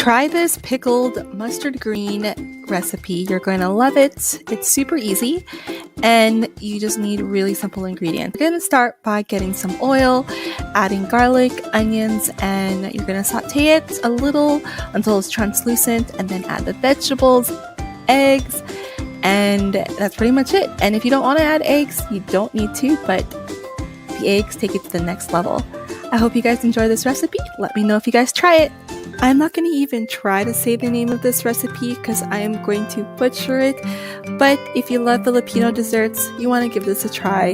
Try this pickled mustard green recipe. You're going to love it. It's super easy and you just need really simple ingredients. You're going to start by getting some oil, adding garlic, onions, and you're going to saute it a little until it's translucent, and then add the vegetables, eggs, and that's pretty much it. And if you don't want to add eggs, you don't need to, but the eggs take it to the next level. I hope you guys enjoy this recipe. Let me know if you guys try it. I'm not going to even try to say the name of this recipe because I am going to butcher it, but if you love Filipino desserts, you want to give this a try.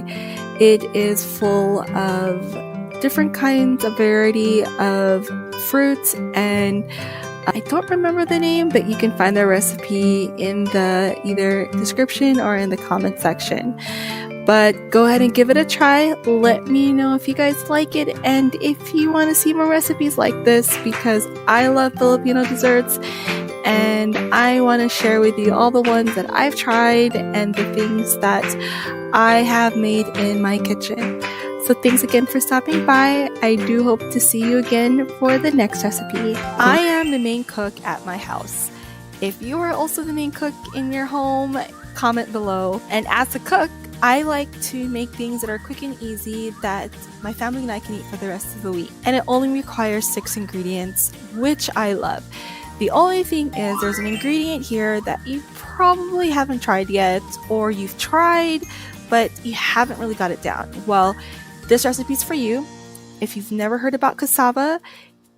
It is full of different kinds of variety of fruits, and I don't remember the name, but you can find the recipe in the either description or in the comment section. But go ahead and give it a try. Let me know if you guys like it and if you want to see more recipes like this, because I love Filipino desserts and I want to share with you all the ones that I've tried and the things that I have made in my kitchen. So thanks again for stopping by. I do hope to see you again for the next recipe. I am the main cook at my house. If you are also the main cook in your home, comment below. And as a cook, I like to make things that are quick and easy that my family and I can eat for the rest of the week. And it only requires 6 ingredients, which I love. The only thing is there's an ingredient here that you probably haven't tried yet, or you've tried, but you haven't really got it down. Well, this recipe is for you. If you've never heard about cassava,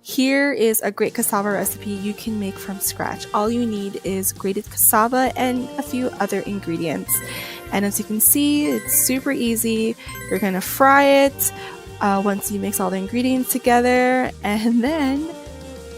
here is a great cassava recipe you can make from scratch. All you need is grated cassava and a few other ingredients. And as you can see, it's super easy. You're going to fry it once you mix all the ingredients together, and then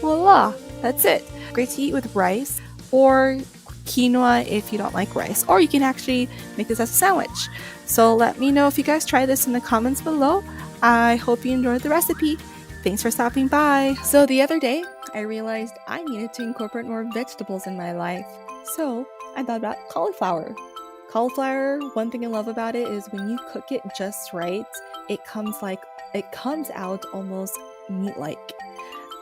voila, that's it. Great to eat with rice or quinoa if you don't like rice, or you can actually make this as a sandwich. So let me know if you guys try this in the comments below. I hope you enjoyed the recipe. Thanks for stopping by. So the other day, I realized I needed to incorporate more vegetables in my life. So I thought about cauliflower. Cauliflower, one thing I love about it is when you cook it just right, it comes out almost meat-like.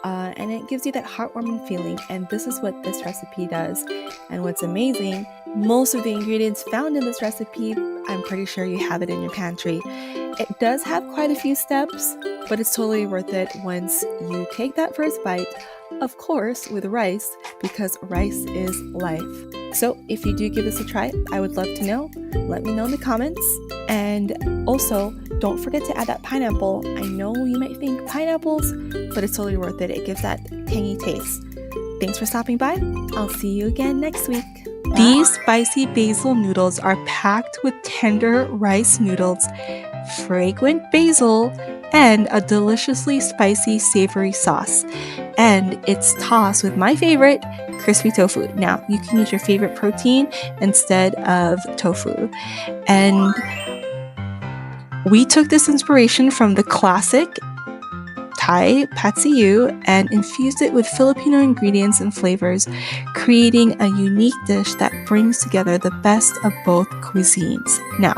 And it gives you that heartwarming feeling, and this is what this recipe does. And what's amazing, most of the ingredients found in this recipe, I'm pretty sure you have it in your pantry. It does have quite a few steps, but it's totally worth it once you take that first bite, of course with rice, because rice is life. So if you do give this a try, I would love to know. Let me know in the comments. And also, don't forget to add that pineapple. I know you might think pineapples, but it's totally worth it. It gives that tangy taste. Thanks for stopping by. I'll see you again next week. These spicy basil noodles are packed with tender rice noodles, fragrant basil, and a deliciously spicy savory sauce. And it's tossed with my favorite, crispy tofu. Now, you can use your favorite protein instead of tofu. And we took this inspiration from the classic Thai pad see ew and infused it with Filipino ingredients and flavors, creating a unique dish that brings together the best of both cuisines. Now,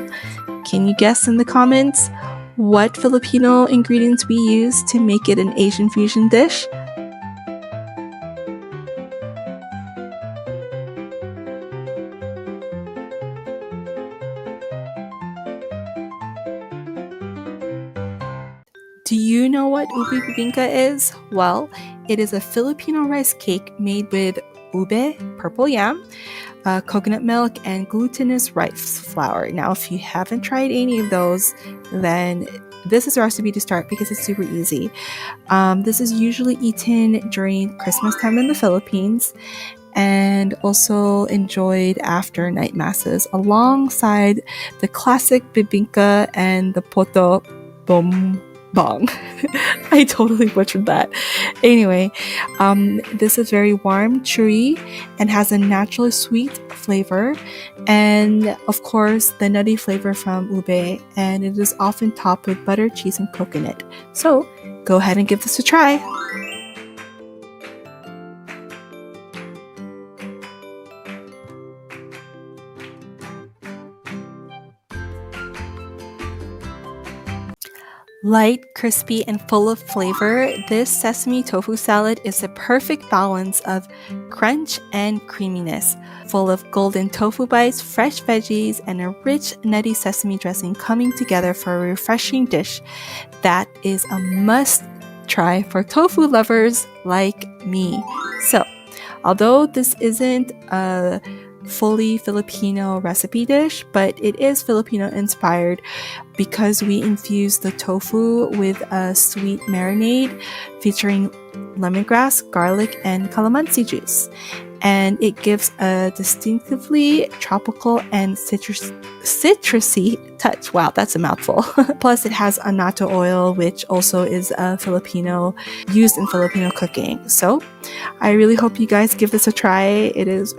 can you guess in the comments what Filipino ingredients we use to make it an Asian fusion dish? Do you know what Ube Bibingka is? Well, it is a Filipino rice cake made with ube, purple yam, coconut milk, and glutinous rice flour. Now, if you haven't tried any of those, then this is a recipe to start because it's super easy. This is usually eaten during Christmas time in the Philippines and also enjoyed after night masses alongside the classic bibingka and the poto bong. I totally butchered that. Anyway, this is very warm, chewy, and has a naturally sweet flavor, and of course the nutty flavor from ube, and it is often topped with butter, cheese, and coconut. So go ahead and give this a try. Light, crispy, and full of flavor, this sesame tofu salad is a perfect balance of crunch and creaminess, full of golden tofu bites, fresh veggies, and a rich, nutty sesame dressing coming together for a refreshing dish that is a must try for tofu lovers like me. So, although this isn't a fully Filipino recipe dish, but it is Filipino inspired because we infuse the tofu with a sweet marinade featuring lemongrass, garlic, and calamansi juice. And it gives a distinctively tropical and citrusy touch. Wow, that's a mouthful. Plus, it has annatto oil, which also is used in Filipino cooking. So, I really hope you guys give this a try. It is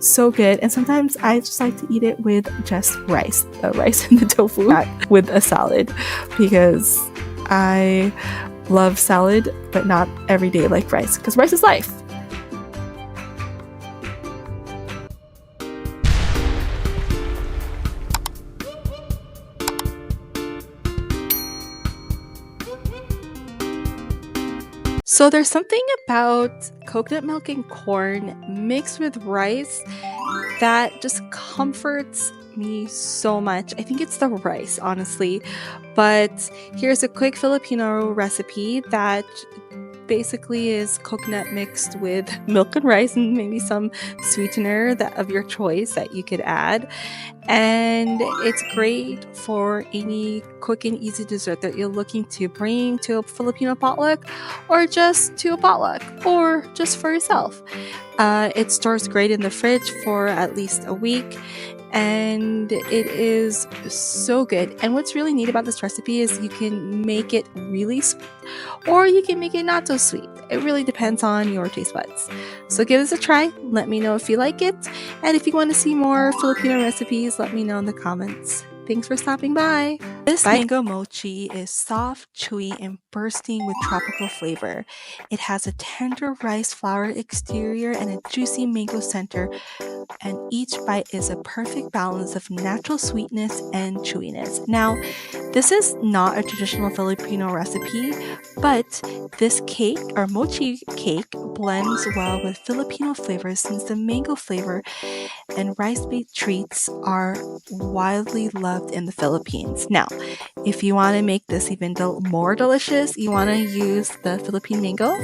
so good, and sometimes I just like to eat it with just rice and the tofu, not with a salad, because I love salad, but not every day like rice, because rice is life. So there's something about coconut milk and corn mixed with rice that just comforts me so much. I think it's the rice, honestly. But here's a quick Filipino recipe that basically is coconut mixed with milk and rice and maybe some sweetener of your choice that you could add. And it's great for any quick and easy dessert that you're looking to bring to a Filipino potluck, or just to a potluck, or just for yourself. It stores great in the fridge for at least a week, and it is so good. And what's really neat about this recipe is you can make it really sweet, or you can make it not so sweet. It really depends on your taste buds. So give this a try. Let me know if you like it. And if you want to see more Filipino recipes, let me know in the comments. Thanks for stopping by. This mango mochi is soft, chewy, and bursting with tropical flavor. It has a tender rice flour exterior and a juicy mango center, and each bite is a perfect balance of natural sweetness and chewiness. Now, this is not a traditional Filipino recipe, but this cake, or mochi cake, blends well with Filipino flavors since the mango flavor and rice-based treats are widely loved in the Philippines. Now, if you want to make this even more delicious, you want to use the Philippine mango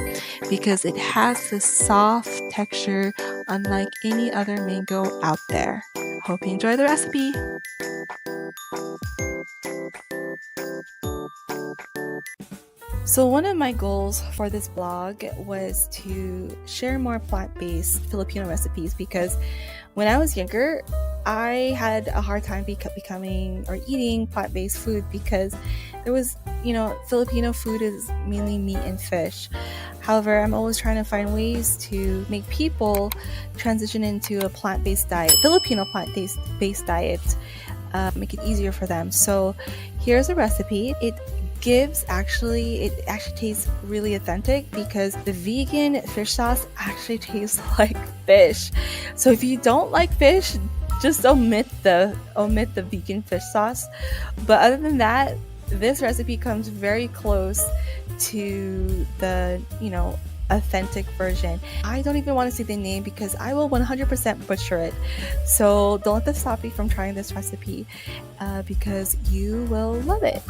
because it has this soft texture unlike any other mango out there. Hope you enjoy the recipe. So one of my goals for this blog was to share more plant-based Filipino recipes because when I was younger, I had a hard time becoming or eating plant-based food because there was, Filipino food is mainly meat and fish. However, I'm always trying to find ways to make people transition into a plant-based diet, Filipino plant-based diet, make it easier for them. So here's a recipe. It actually tastes really authentic because the vegan fish sauce actually tastes like fish. So if you don't like fish, just omit the vegan fish sauce. But other than that, this recipe comes very close to the authentic version. I don't even want to say the name because I will 100% butcher it. So don't let this stop you from trying this recipe because you will love it.